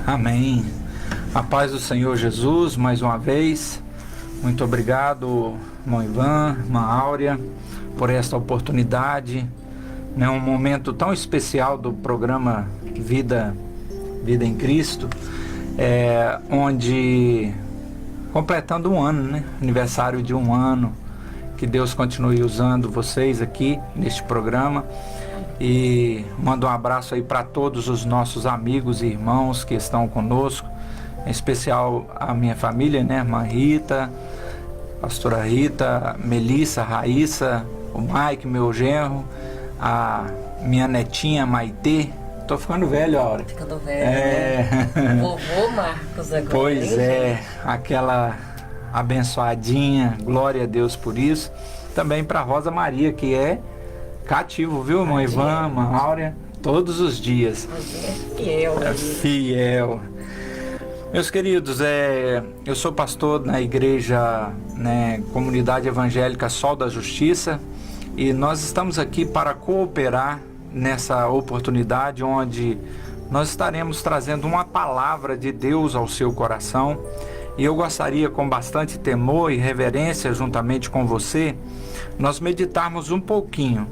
Amém. A paz do Senhor Jesus, mais uma vez. Muito obrigado, irmão Ivan, irmã Áurea, por esta oportunidade, né? Um momento tão especial do programa Vida em Cristo, onde, completando um ano, né? Aniversário de um ano, que Deus continue usando vocês aqui neste programa. E mando um abraço aí para todos os nossos amigos e irmãos que estão conosco, em especial a minha família, né? Irmã Rita, pastora Rita, Melissa, Raíssa, o Mike, meu genro, a minha netinha Maitê. Tô ficando velho a hora. Ficando velho, né? Vovô Marcos agora. Pois é, aquela abençoadinha, glória a Deus por isso. Também para Rosa Maria, que é cativo, viu, irmão Ivan, irmã Áurea? Todos os dias. É fiel. É fiel. Meus queridos, eu sou pastor na igreja, né, Comunidade Evangélica Sol da Justiça, e nós estamos aqui para cooperar nessa oportunidade onde nós estaremos trazendo uma palavra de Deus ao seu coração. E eu gostaria, com bastante temor e reverência, juntamente com você, nós meditarmos um pouquinho.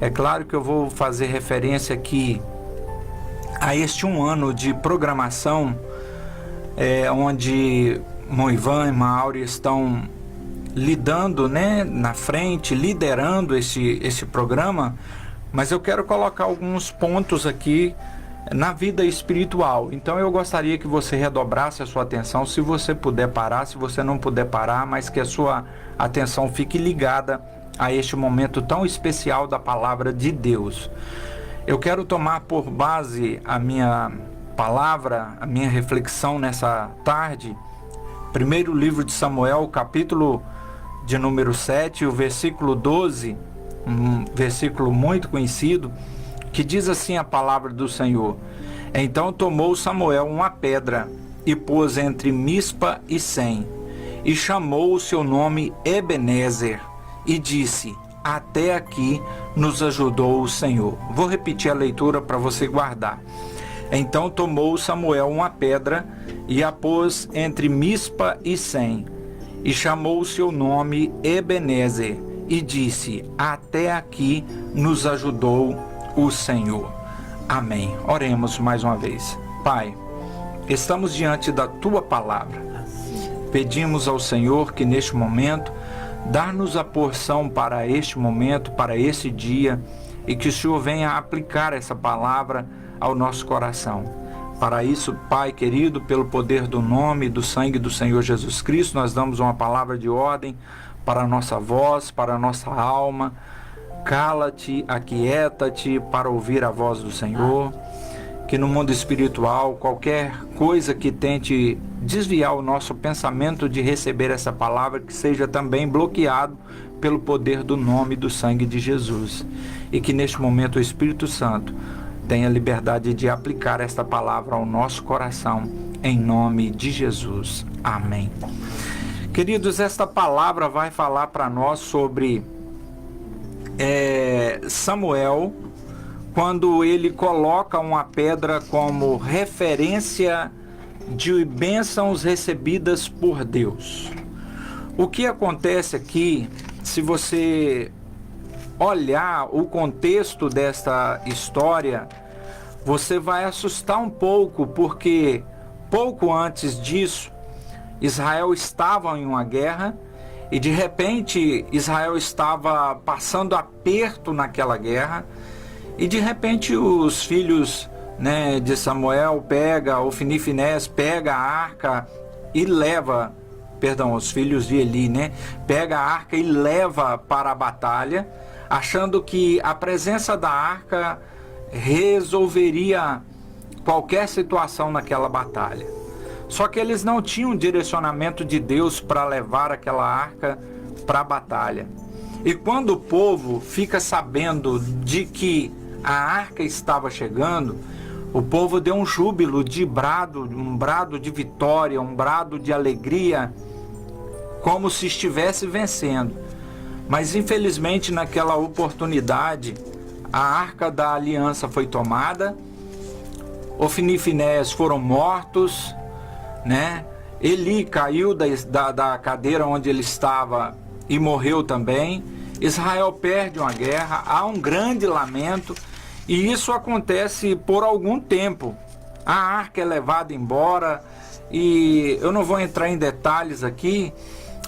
É claro que eu vou fazer referência aqui a este um ano de programação, onde irmão Ivan e irmã Áurea estão lidando, né, na frente, liderando esse programa, mas eu quero colocar alguns pontos aqui na vida espiritual. Então eu gostaria que você redobrasse a sua atenção, se você puder parar, se você não puder parar, mas que a sua atenção fique ligada a este momento tão especial da palavra de Deus. Eu quero tomar por base a minha palavra, a minha reflexão nessa tarde, primeiro livro de Samuel, capítulo de número 7, o versículo 12, um versículo muito conhecido, que diz assim a palavra do Senhor: Então tomou Samuel uma pedra e pôs entre Mispa e Sem, e chamou o seu nome Ebenezer, e disse: Até aqui nos ajudou o Senhor. Vou repetir a leitura para você guardar. Então tomou Samuel uma pedra e a pôs entre Mispa e Sem, e chamou o seu nome Ebenezer, e disse: Até aqui nos ajudou o Senhor. Amém. Oremos mais uma vez. Pai, estamos diante da Tua palavra. Pedimos ao Senhor que neste momento dar-nos a porção para este momento, para esse dia, e que o Senhor venha aplicar essa palavra ao nosso coração. Para isso, Pai querido, pelo poder do nome e do sangue do Senhor Jesus Cristo, nós damos uma palavra de ordem para a nossa voz, para a nossa alma. Cala-te, aquieta-te para ouvir a voz do Senhor. Que no mundo espiritual, qualquer coisa que tente desviar o nosso pensamento de receber essa palavra, que seja também bloqueado pelo poder do nome e do sangue de Jesus. E que neste momento o Espírito Santo tenha liberdade de aplicar esta palavra ao nosso coração, em nome de Jesus. Amém. Queridos, esta palavra vai falar para nós sobre Samuel, quando ele coloca uma pedra como referência de bênçãos recebidas por Deus. O que acontece aqui, se você olhar o contexto desta história, você vai assustar um pouco, porque pouco antes disso, Israel estava em uma guerra e de repente Israel estava passando aperto naquela guerra. E de repente os filhos, né, de Samuel Ofni e Finés pega a arca e leva, os filhos de Eli, né, pega a arca e leva para a batalha, achando que a presença da arca resolveria qualquer situação naquela batalha. Só que eles não tinham direcionamento de Deus para levar aquela arca para a batalha. E quando o povo fica sabendo de que a arca estava chegando, o povo deu um júbilo de brado, um brado de vitória, um brado de alegria, como se estivesse vencendo. Mas infelizmente naquela oportunidade, a arca da aliança foi tomada, Ofni e Finéias foram mortos, né? Eli caiu da cadeira onde ele estava e morreu também. Israel perde uma guerra, há um grande lamento, e isso acontece por algum tempo. A arca é levada embora, e eu não vou entrar em detalhes aqui,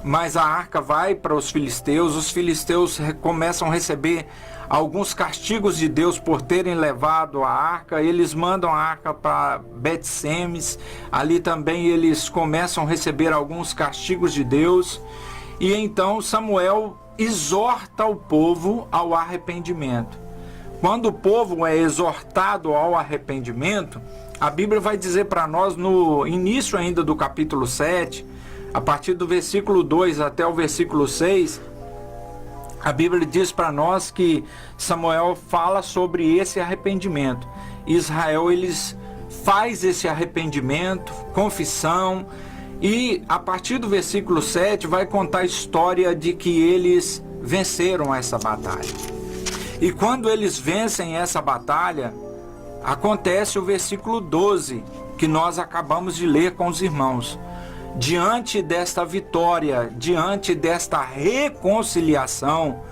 mas a arca vai para os filisteus começam a receber alguns castigos de Deus por terem levado a arca. Eles mandam a arca para Bet-Semes, ali também eles começam a receber alguns castigos de Deus, e então Samuel exorta o povo ao arrependimento. Quando o povo é exortado ao arrependimento, a Bíblia vai dizer para nós no início ainda do capítulo 7, a partir do versículo 2 até o versículo 6, a Bíblia diz para nós que Samuel fala sobre esse arrependimento. Israel, eles faz esse arrependimento, confissão, e a partir do versículo 7 vai contar a história de que eles venceram essa batalha. E quando eles vencem essa batalha, acontece o versículo 12, que nós acabamos de ler com os irmãos. Diante desta vitória, diante desta reconciliação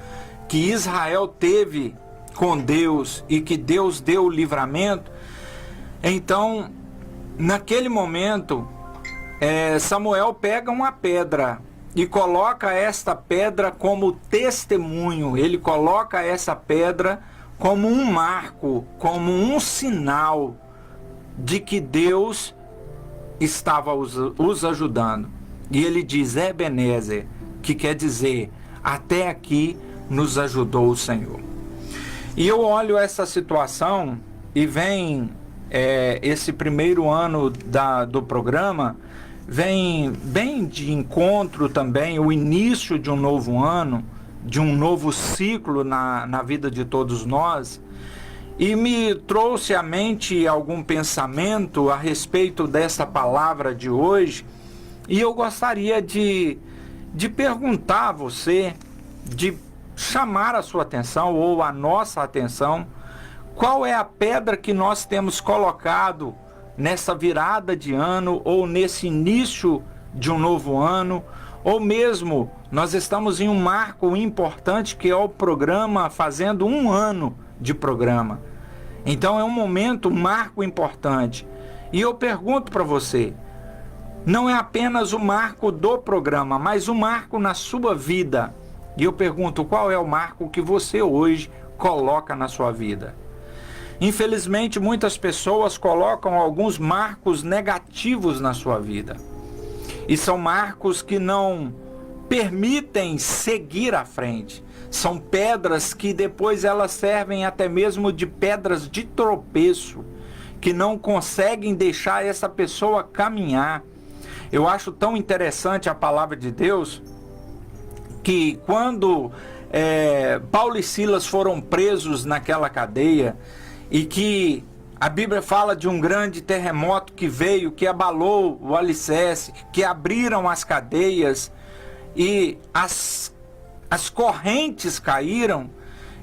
que Israel teve com Deus e que Deus deu o livramento, então, naquele momento, Samuel pega uma pedra e coloca esta pedra como testemunho. Ele coloca essa pedra como um marco, como um sinal de que Deus estava os ajudando. E ele diz Ebenezer, que quer dizer, até aqui nos ajudou o Senhor. E eu olho essa situação e vem esse primeiro ano do programa, vem bem de encontro também o início de um novo ano, de um novo ciclo na vida de todos nós, e me trouxe à mente algum pensamento a respeito dessa palavra de hoje, e eu gostaria de perguntar a você, de chamar a sua atenção ou a nossa atenção, qual é a pedra que nós temos colocado nessa virada de ano ou nesse início de um novo ano, ou mesmo nós estamos em um marco importante que é o programa, fazendo um ano de programa. Então é um momento, um marco importante. E eu pergunto para você, não é apenas o marco do programa, mas o marco na sua vida. E eu pergunto, qual é o marco que você hoje coloca na sua vida? Infelizmente, muitas pessoas colocam alguns marcos negativos na sua vida. E são marcos que não permitem seguir à frente. São pedras que depois elas servem até mesmo de pedras de tropeço, que não conseguem deixar essa pessoa caminhar. Eu acho tão interessante a palavra de Deus, que quando Paulo e Silas foram presos naquela cadeia, e que a Bíblia fala de um grande terremoto que veio, que abalou o alicerce, que abriram as cadeias e as correntes caíram.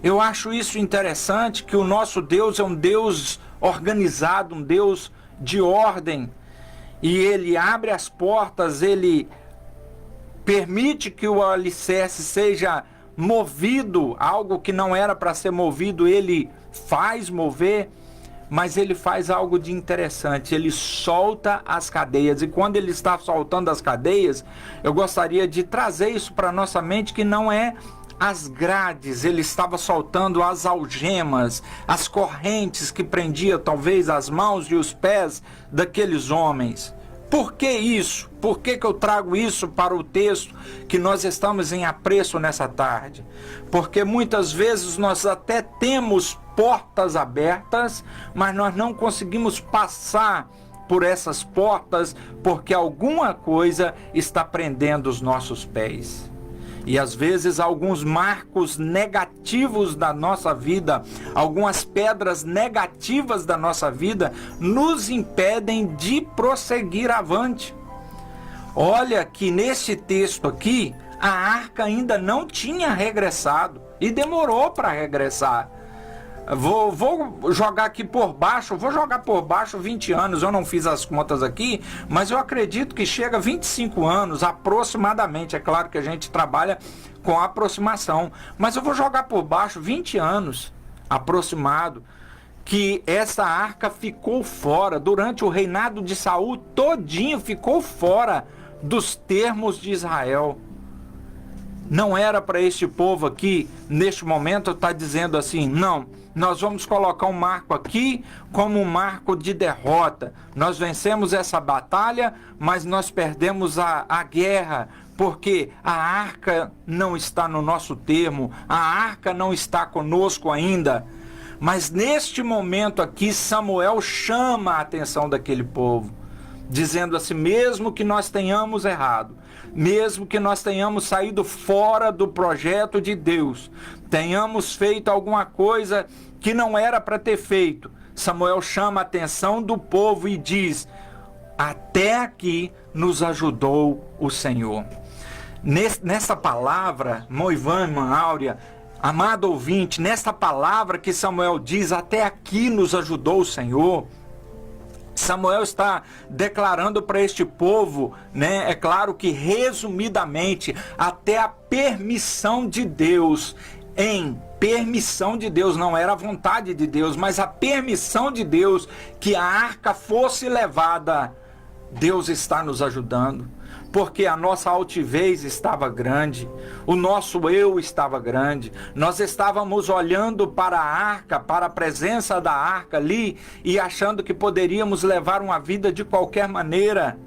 Eu acho isso interessante, que o nosso Deus é um Deus organizado, um Deus de ordem, e Ele abre as portas, Ele permite que o alicerce seja movido, algo que não era para ser movido, Ele faz mover, mas Ele faz algo de interessante, Ele solta as cadeias, e quando Ele está soltando as cadeias, eu gostaria de trazer isso para nossa mente, que não é as grades, Ele estava soltando as algemas, as correntes que prendiam talvez as mãos e os pés daqueles homens. Por que isso? Por que eu trago isso para o texto que nós estamos em apreço nessa tarde? Porque muitas vezes nós até temos portas abertas, mas nós não conseguimos passar por essas portas porque alguma coisa está prendendo os nossos pés. E às vezes alguns marcos negativos da nossa vida, algumas pedras negativas da nossa vida nos impedem de prosseguir avante. Olha que nesse texto aqui, a arca ainda não tinha regressado e demorou para regressar. vou jogar aqui por baixo, vou jogar por baixo 20 anos, eu não fiz as contas aqui, mas eu acredito que chega a 25 anos aproximadamente. É claro que a gente trabalha com aproximação, mas eu vou jogar por baixo 20 anos aproximado, que essa arca ficou fora, durante o reinado de Saul todinho ficou fora dos termos de Israel. Não era para este povo aqui, neste momento, estar dizendo assim, não, nós vamos colocar um marco aqui como um marco de derrota. Nós vencemos essa batalha, mas nós perdemos a guerra, porque a arca não está no nosso termo, a arca não está conosco ainda. Mas neste momento aqui, Samuel chama a atenção daquele povo, dizendo assim, mesmo que nós tenhamos errado, mesmo que nós tenhamos saído fora do projeto de Deus, tenhamos feito alguma coisa que não era para ter feito, Samuel chama a atenção do povo e diz, até aqui nos ajudou o Senhor. Nessa palavra, Moivan, irmã Áurea, amado ouvinte, nessa palavra que Samuel diz, até aqui nos ajudou o Senhor, Samuel está declarando para este povo, né? É claro que resumidamente, até a permissão de Deus, permissão de Deus, não era a vontade de Deus, mas a permissão de Deus que a arca fosse levada, Deus está nos ajudando. Porque a nossa altivez estava grande, o nosso eu estava grande, nós estávamos olhando para a arca, para a presença da arca ali e achando que poderíamos levar uma vida de qualquer maneira.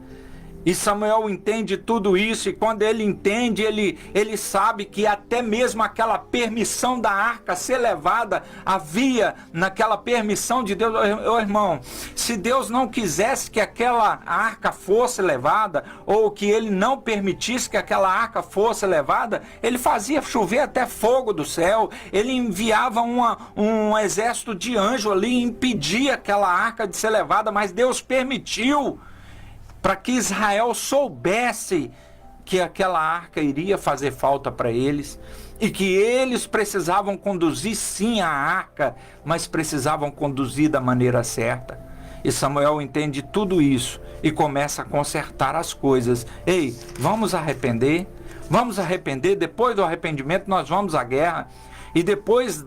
E Samuel entende tudo isso, e quando ele entende, ele sabe que até mesmo aquela permissão da arca ser levada, havia naquela permissão de Deus. Ô irmão, se Deus não quisesse que aquela arca fosse levada, ou que ele não permitisse que aquela arca fosse levada, ele fazia chover até fogo do céu, ele enviava um exército de anjos ali e impedia aquela arca de ser levada, mas Deus permitiu, para que Israel soubesse que aquela arca iria fazer falta para eles e que eles precisavam conduzir sim a arca, mas precisavam conduzir da maneira certa. E Samuel entende tudo isso e começa a consertar as coisas. Ei, vamos arrepender? Vamos arrepender, depois do arrependimento nós vamos à guerra. E depois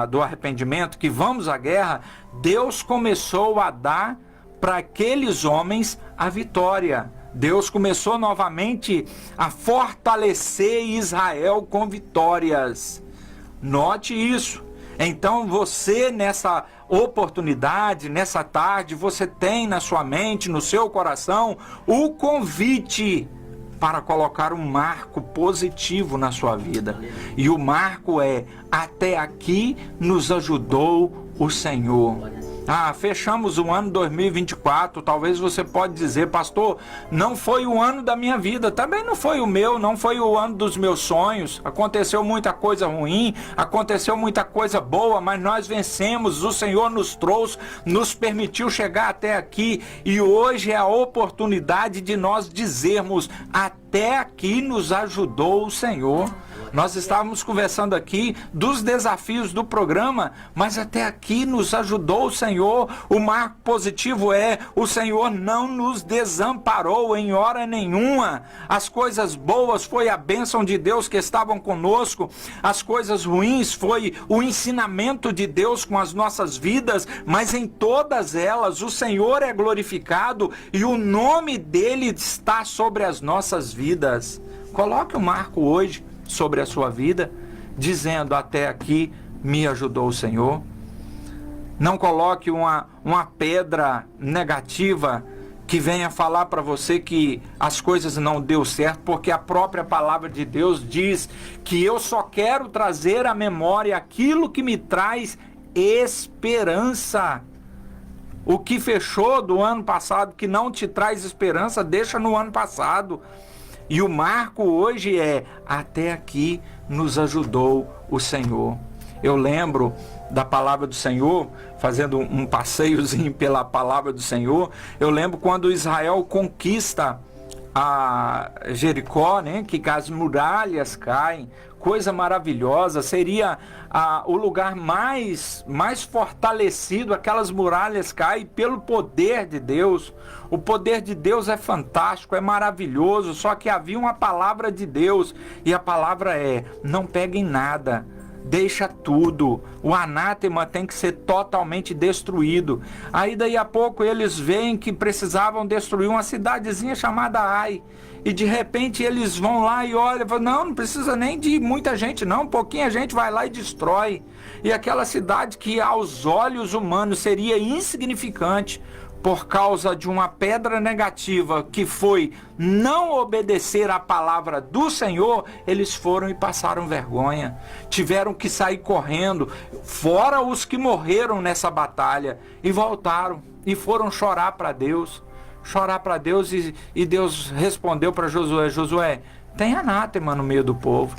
do arrependimento que vamos à guerra, Deus começou a dar para aqueles homens a vitória. Deus começou novamente a fortalecer Israel com vitórias. Note isso. Então você, nessa oportunidade, nessa tarde, você tem na sua mente, no seu coração, o convite para colocar um marco positivo na sua vida. E o marco é, até aqui nos ajudou o Senhor. Fechamos o ano 2024, talvez você pode dizer, pastor, não foi o ano da minha vida, também não foi o meu, não foi o ano dos meus sonhos, aconteceu muita coisa ruim, aconteceu muita coisa boa, mas nós vencemos, o Senhor nos trouxe, nos permitiu chegar até aqui, e hoje é a oportunidade de nós dizermos, até aqui nos ajudou o Senhor. Nós estávamos conversando aqui dos desafios do programa, mas até aqui nos ajudou o Senhor. O marco positivo é, o Senhor não nos desamparou em hora nenhuma. As coisas boas foi a bênção de Deus que estavam conosco, as coisas ruins foi o ensinamento de Deus com as nossas vidas, mas em todas elas o Senhor é glorificado e o nome dele está sobre as nossas vidas. Coloque o marco hoje sobre a sua vida, dizendo, até aqui me ajudou o Senhor. Não coloque uma pedra negativa que venha falar para você que as coisas não deu certo, porque a própria palavra de Deus diz que eu só quero trazer à memória aquilo que me traz esperança. O que fechou do ano passado, que não te traz esperança, deixa no ano passado. E o marco hoje é, até aqui nos ajudou o Senhor. Eu lembro da palavra do Senhor, fazendo um passeiozinho pela palavra do Senhor, eu lembro quando Israel conquista a Jericó, né, que as muralhas caem, coisa maravilhosa, seria o lugar mais fortalecido, aquelas muralhas caem pelo poder de Deus. O poder de Deus é fantástico, é maravilhoso, só que havia uma palavra de Deus, e a palavra é: não peguem nada, deixa tudo, o anátema tem que ser totalmente destruído. Aí daí a pouco eles veem que precisavam destruir uma cidadezinha chamada Ai, e de repente eles vão lá e olham, não precisa nem de muita gente não, pouquinha gente vai lá e destrói. E aquela cidade que aos olhos humanos seria insignificante, por causa de uma pedra negativa que foi não obedecer à palavra do Senhor, eles foram e passaram vergonha, tiveram que sair correndo, fora os que morreram nessa batalha, e voltaram e foram chorar para Deus, e Deus respondeu para Josué: Josué, tem anátema no meio do povo,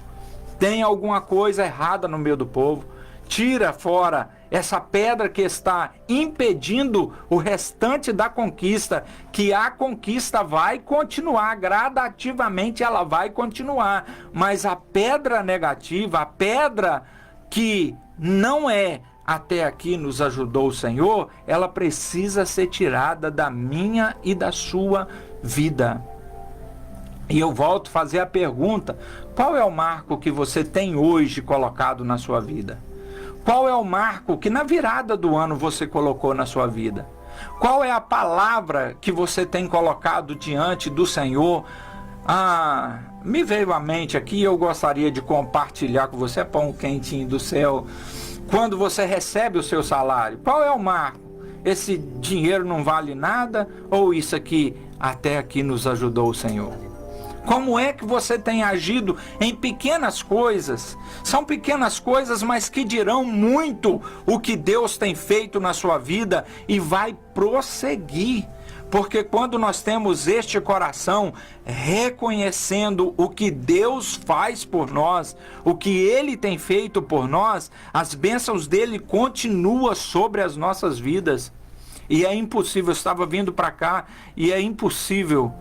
tem alguma coisa errada no meio do povo, tira fora essa pedra que está impedindo o restante da conquista, que a conquista vai continuar, gradativamente ela vai continuar, mas a pedra negativa, a pedra que não é até aqui nos ajudou o Senhor, ela precisa ser tirada da minha e da sua vida. E eu volto a fazer a pergunta: qual é o marco que você tem hoje colocado na sua vida? Qual é o marco que na virada do ano você colocou na sua vida? Qual é a palavra que você tem colocado diante do Senhor? Me veio à mente aqui, eu gostaria de compartilhar com você, pão quentinho do céu. Quando você recebe o seu salário, qual é o marco? Esse dinheiro não vale nada? Ou isso aqui, até aqui nos ajudou o Senhor? Como é que você tem agido em pequenas coisas? São pequenas coisas, mas que dirão muito o que Deus tem feito na sua vida e vai prosseguir. Porque quando nós temos este coração reconhecendo o que Deus faz por nós, o que Ele tem feito por nós, as bênçãos dele continuam sobre as nossas vidas. E é impossível, eu estava vindo para cá, e é impossível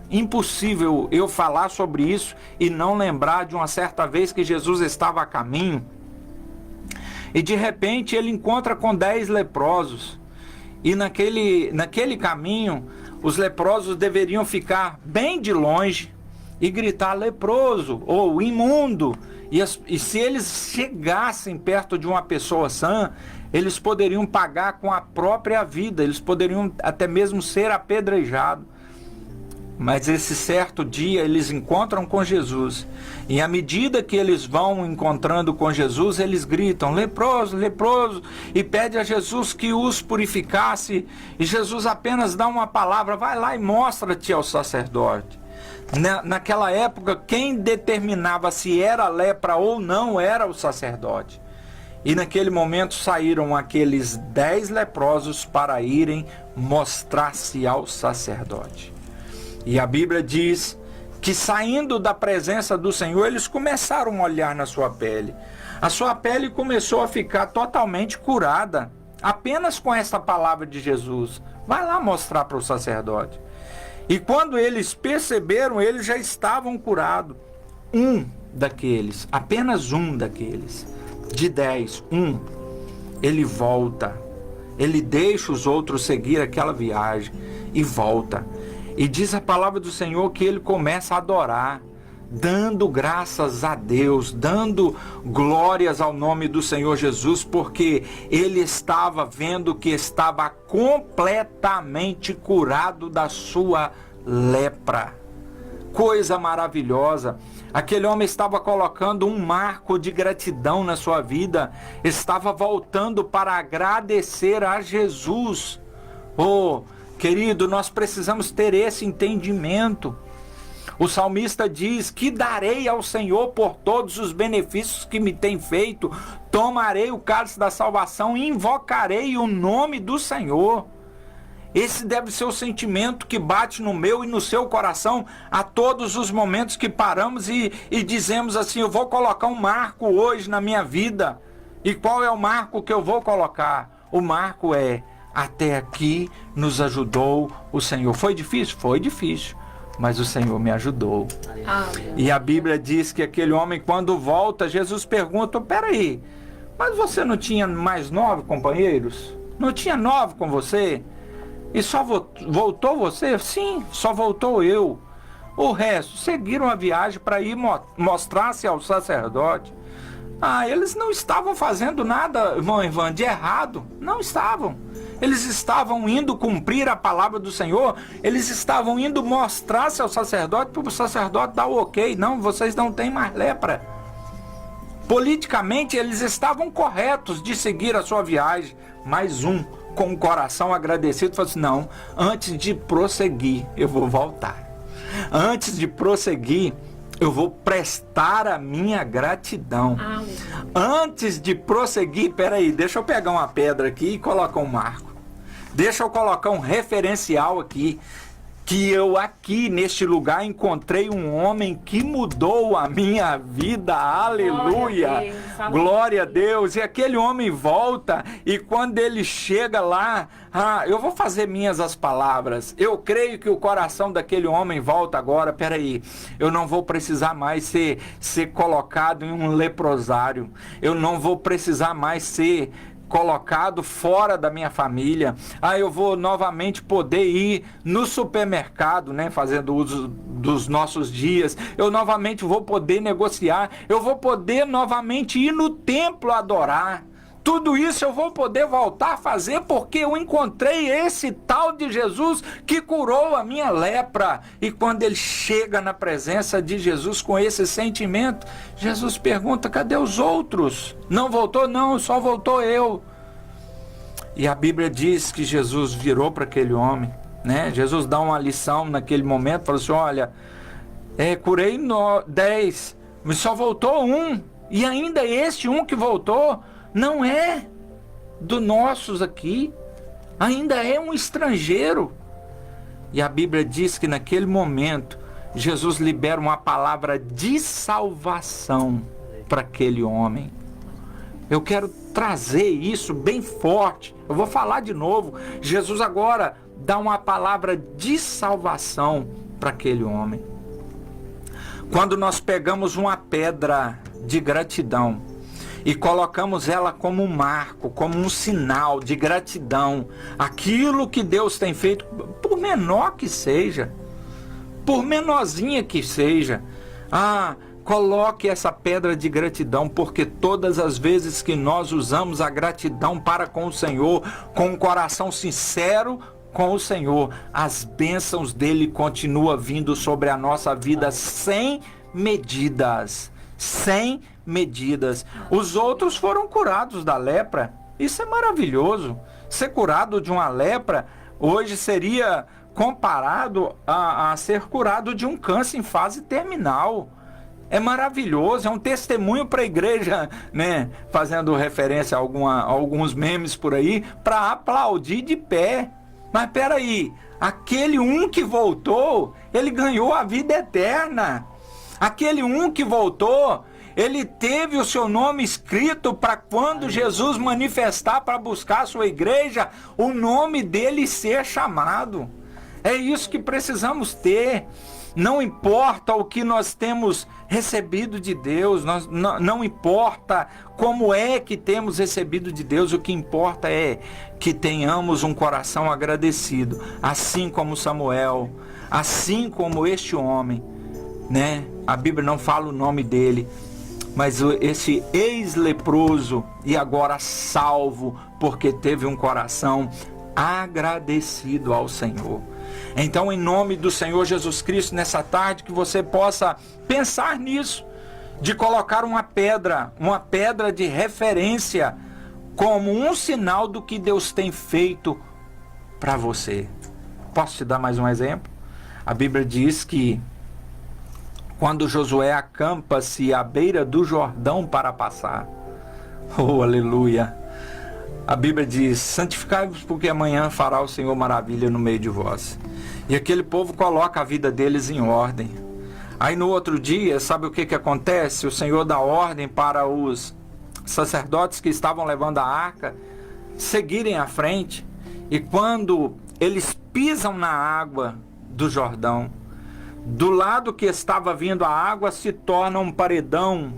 eu falar sobre isso e não lembrar de uma certa vez que Jesus estava a caminho, e de repente ele encontra com 10 leprosos, e naquele caminho, os leprosos deveriam ficar bem de longe e gritar: leproso ou imundo. E se eles chegassem perto de uma pessoa sã, eles poderiam pagar com a própria vida, eles poderiam até mesmo ser apedrejados. Mas esse certo dia eles encontram com Jesus, e à medida que eles vão encontrando com Jesus, eles gritam: leproso, leproso, e pede a Jesus que os purificasse, e Jesus apenas dá uma palavra: vai lá e mostra-te ao sacerdote. Naquela época, quem determinava se era lepra ou não era o sacerdote. E naquele momento saíram aqueles 10 leprosos para irem mostrar-se ao sacerdote. E a Bíblia diz que, saindo da presença do Senhor, eles começaram a olhar na sua pele. A sua pele começou a ficar totalmente curada, apenas com essa palavra de Jesus: vai lá mostrar para o sacerdote. E quando eles perceberam, eles já estavam curados. Apenas um daqueles, de 10, ele volta. Ele deixa os outros seguir aquela viagem e volta. E diz a palavra do Senhor que ele começa a adorar, dando graças a Deus, dando glórias ao nome do Senhor Jesus, porque ele estava vendo que estava completamente curado da sua lepra. Coisa maravilhosa. Aquele homem estava colocando um marco de gratidão na sua vida, estava voltando para agradecer a Jesus. Querido, nós precisamos ter esse entendimento. O salmista diz: que darei ao Senhor por todos os benefícios que me tem feito? Tomarei o cálice da salvação e invocarei o nome do Senhor. Esse deve ser o sentimento que bate no meu e no seu coração a todos os momentos que paramos e dizemos assim: eu vou colocar um marco hoje na minha vida. E qual é o marco que eu vou colocar? O marco é: até aqui nos ajudou o Senhor. Foi difícil? Foi difícil. mas o Senhor me ajudou. Aleluia. E a Bíblia diz que aquele homem, quando volta, Jesus pergunta: peraí, mas você não tinha mais 9 companheiros? Não tinha 9 com você? E só voltou você? Sim, só voltou eu. O resto seguiram a viagem para ir mostrar-se ao sacerdote. Eles não estavam fazendo nada, irmão Ivan, de errado. Não estavam. Eles estavam indo cumprir a palavra do Senhor. Eles estavam indo mostrar-se ao sacerdote para o sacerdote dar o ok. Não, vocês não têm mais lepra. Politicamente, eles estavam corretos de seguir a sua viagem. Mais um, com o coração agradecido, falou assim: não, antes de prosseguir, eu vou voltar. Antes de prosseguir, eu vou prestar a minha gratidão. Antes de prosseguir, peraí, deixa eu pegar uma pedra aqui e colocar um marco. Deixa eu colocar um referencial aqui. Que eu aqui neste lugar encontrei um homem que mudou a minha vida. Aleluia! Glória a Deus! E aquele homem volta, e quando ele chega lá, eu vou fazer minhas as palavras. Eu creio que o coração daquele homem volta agora. Peraí, eu não vou precisar mais ser colocado em um leprosário. Eu não vou precisar mais ser colocado fora da minha família. Eu vou novamente poder ir no supermercado, né, fazendo uso dos nossos dias. Eu novamente vou poder negociar. Eu vou poder novamente ir no templo adorar. Tudo isso eu vou poder voltar a fazer porque eu encontrei esse tal de Jesus que curou a minha lepra. E quando ele chega na presença de Jesus com esse sentimento, Jesus pergunta: cadê os outros? Não voltou? Não, só voltou eu. E a Bíblia diz que Jesus virou para aquele homem, né? Jesus dá uma lição naquele momento, falou assim: olha, curei 10, mas só voltou um. E ainda este um que voltou não é do nossos aqui, ainda é um estrangeiro. E a Bíblia diz que naquele momento Jesus libera uma palavra de salvação para aquele homem. Eu quero trazer isso bem forte. Eu vou falar de novo. Jesus agora dá uma palavra de salvação para aquele homem. Quando nós pegamos uma pedra de gratidão e colocamos ela como um marco, como um sinal de gratidão, aquilo que Deus tem feito, por menor que seja, por menorzinha que seja, coloque essa pedra de gratidão, porque todas as vezes que nós usamos a gratidão para com o Senhor, com um coração sincero com o Senhor, as bênçãos dele continuam vindo sobre a nossa vida sem medidas. Sem medidas. Os outros foram curados da lepra. Isso é maravilhoso. Ser curado de uma lepra hoje seria comparado a ser curado de um câncer em fase terminal. É maravilhoso, é um testemunho para a igreja, né? Fazendo referência a alguns memes por aí, para aplaudir de pé. Mas peraí, aquele um que voltou, ele ganhou a vida eterna. Aquele um que voltou, ele teve o seu nome escrito para quando Jesus manifestar para buscar a sua igreja, o nome dele ser chamado. É isso que precisamos ter. Não importa o que nós temos recebido de Deus, não importa como é que temos recebido de Deus, o que importa é que tenhamos um coração agradecido, assim como Samuel, assim como este homem, né? A Bíblia não fala o nome dele, mas esse ex-leproso e agora salvo, porque teve um coração agradecido ao Senhor. Então, em nome do Senhor Jesus Cristo, nessa tarde, que você possa pensar nisso, de colocar uma pedra de referência, como um sinal do que Deus tem feito para você. Posso te dar mais um exemplo? A Bíblia diz que quando Josué acampa-se à beira do Jordão para passar, oh, aleluia, a Bíblia diz: santificai-vos, porque amanhã fará o Senhor maravilha no meio de vós. E aquele povo coloca a vida deles em ordem. Aí no outro dia, sabe o que acontece? O Senhor dá ordem para os sacerdotes que estavam levando a arca seguirem à frente. E quando eles pisam na água do Jordão, Do lado que estava vindo a água se torna um paredão.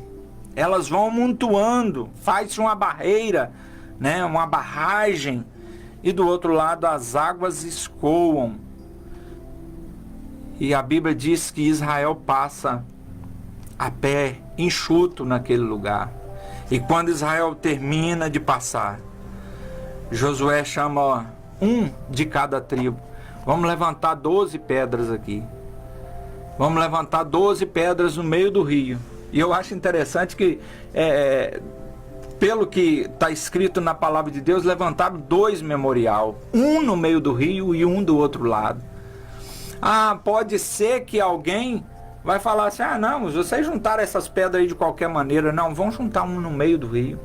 Elas vão amontoando, faz-se uma barreira, né, uma barragem. E do outro lado as águas escoam. E a Bíblia diz que Israel passa a pé enxuto naquele lugar. E quando Israel termina de passar, Josué chama um de cada tribo. Vamos levantar 12 pedras aqui. Vamos levantar 12 pedras no meio do rio. E eu acho interessante que, pelo que está escrito na palavra de Deus, levantaram 2 memorial. Um no meio do rio e um do outro lado. Pode ser que alguém vai falar assim, não, vocês juntaram essas pedras aí de qualquer maneira. Não, vão juntar um no meio do rio.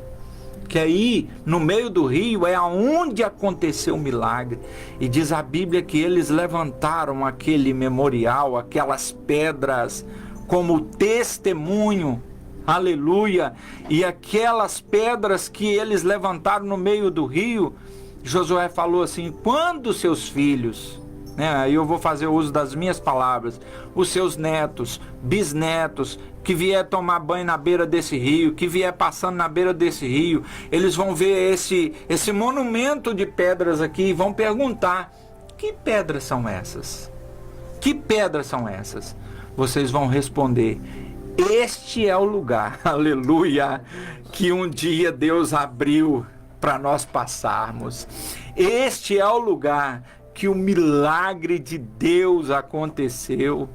Que aí, no meio do rio, é aonde aconteceu o milagre. E diz a Bíblia que eles levantaram aquele memorial, aquelas pedras, como testemunho. Aleluia! E aquelas pedras que eles levantaram no meio do rio, Josué falou assim, quando seus filhos... Aí eu vou fazer uso das minhas palavras. Os seus netos, bisnetos, que vier tomar banho na beira desse rio, que vier passando na beira desse rio, eles vão ver esse monumento de pedras aqui e vão perguntar, que pedras são essas? Que pedras são essas? Vocês vão responder, este é o lugar, aleluia, que um dia Deus abriu para nós passarmos. Este é o lugar que o milagre de Deus aconteceu.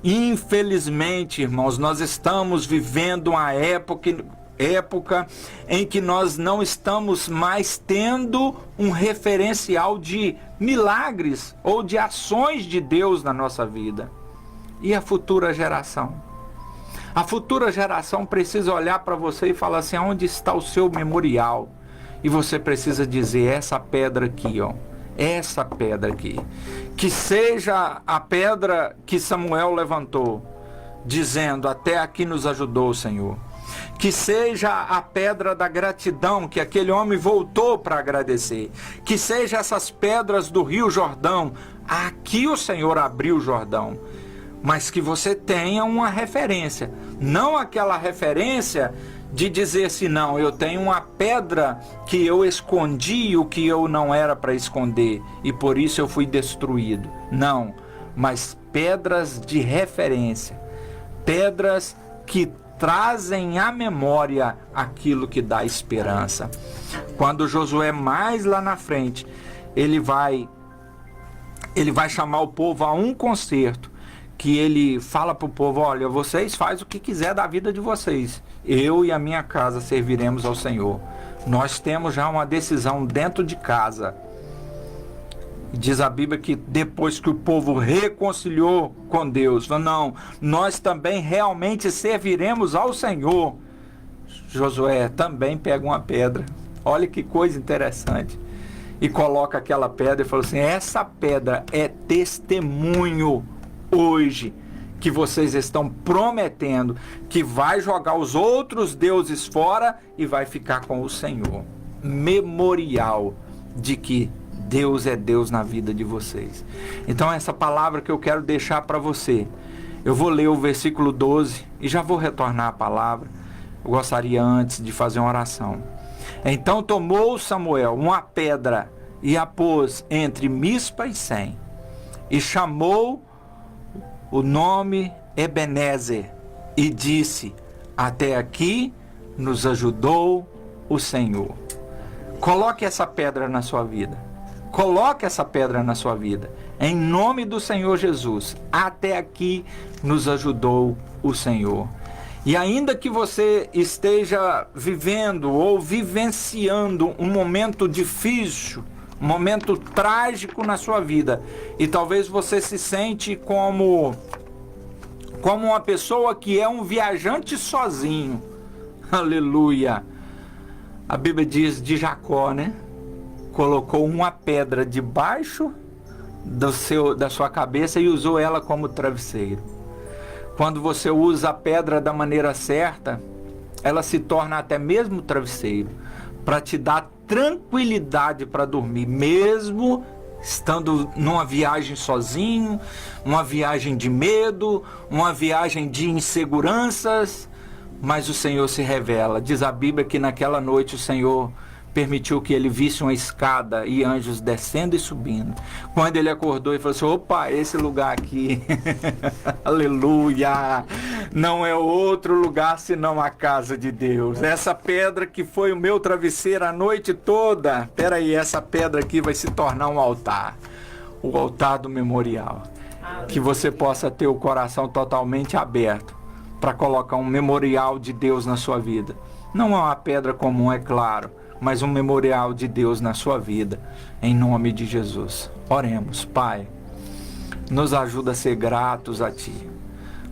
Infelizmente, irmãos, nós estamos vivendo uma época em que nós não estamos mais tendo um referencial de milagres ou de ações de Deus na nossa vida. E a futura geração? A futura geração precisa olhar para você e falar assim, onde está o seu memorial? E você precisa dizer, essa pedra aqui, essa pedra aqui, que seja a pedra que Samuel levantou, dizendo, até aqui nos ajudou o Senhor. Que seja a pedra da gratidão, que aquele homem voltou para agradecer. Que seja essas pedras do Rio Jordão, aqui o Senhor abriu o Jordão. Mas que você tenha uma referência, não aquela referência de dizer assim, não, eu tenho uma pedra que eu escondi o que eu não era para esconder e por isso eu fui destruído. Não, mas pedras de referência, pedras que trazem à memória aquilo que dá esperança. Quando Josué mais lá na frente, ele vai chamar o povo a um concerto, que ele fala para o povo, olha, vocês fazem o que quiser da vida de vocês. Eu e a minha casa serviremos ao Senhor. Nós temos já uma decisão dentro de casa. Diz a Bíblia que depois que o povo reconciliou com Deus, falou, não, nós também realmente serviremos ao Senhor. Josué também pega uma pedra. Olha que coisa interessante. E coloca aquela pedra e fala assim, essa pedra é testemunho hoje que vocês estão prometendo que vai jogar os outros deuses fora e vai ficar com o Senhor. Memorial de que Deus é Deus na vida de vocês. Então essa palavra que eu quero deixar para você, eu vou ler o versículo 12 e já vou retornar a palavra. Eu gostaria antes de fazer uma oração. Então tomou Samuel uma pedra e a pôs entre Mispa e Sem e chamou o nome Ebenezer e disse, até aqui nos ajudou o Senhor. Coloque essa pedra na sua vida. Coloque essa pedra na sua vida. Em nome do Senhor Jesus, até aqui nos ajudou o Senhor. E ainda que você esteja vivendo ou vivenciando um momento difícil, um momento trágico na sua vida, e talvez você se sente como uma pessoa que é um viajante sozinho. Aleluia. A Bíblia diz de Jacó, né? Colocou uma pedra debaixo da sua cabeça e usou ela como travesseiro. Quando você usa a pedra da maneira certa, ela se torna até mesmo travesseiro, para te dar tranquilidade para dormir, mesmo estando numa viagem sozinho, uma viagem de medo, uma viagem de inseguranças, mas o Senhor se revela. Diz a Bíblia que naquela noite o Senhor permitiu que ele visse uma escada e anjos descendo e subindo. Quando ele acordou, ele falou assim: opa, esse lugar aqui, aleluia, não é outro lugar senão a casa de Deus. Essa pedra que foi o meu travesseiro a noite toda, peraí, essa pedra aqui vai se tornar um altar, o altar do memorial. Que você possa ter o coração totalmente aberto para colocar um memorial de Deus na sua vida. Não é uma pedra comum, é claro, mas um memorial de Deus na sua vida, em nome de Jesus. Oremos. Pai, nos ajuda a ser gratos a Ti.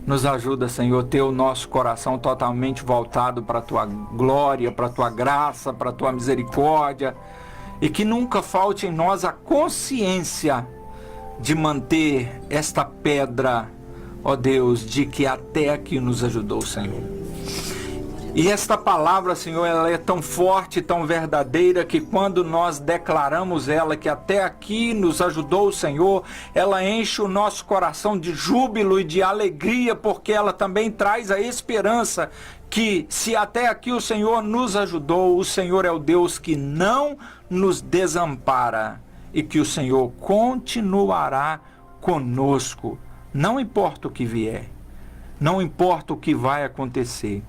Nos ajuda, Senhor, a ter o nosso coração totalmente voltado para a Tua glória, para a Tua graça, para a Tua misericórdia, e que nunca falte em nós a consciência de manter esta pedra, ó Deus, de que até aqui nos ajudou o Senhor. E esta palavra, Senhor, ela é tão forte, tão verdadeira, que quando nós declaramos ela, que até aqui nos ajudou o Senhor, ela enche o nosso coração de júbilo e de alegria, porque ela também traz a esperança que, se até aqui o Senhor nos ajudou, o Senhor é o Deus que não nos desampara e que o Senhor continuará conosco, não importa o que vier, não importa o que vai acontecer.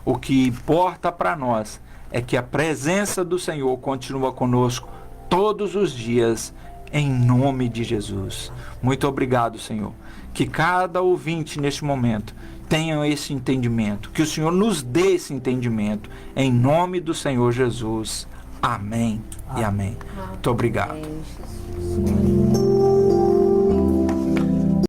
O que importa para nós é que a presença do Senhor continua conosco todos os dias, em nome de Jesus. Muito obrigado, Senhor. Que cada ouvinte neste momento tenha esse entendimento, que o Senhor nos dê esse entendimento, em nome do Senhor Jesus. Amém e amém. Muito obrigado.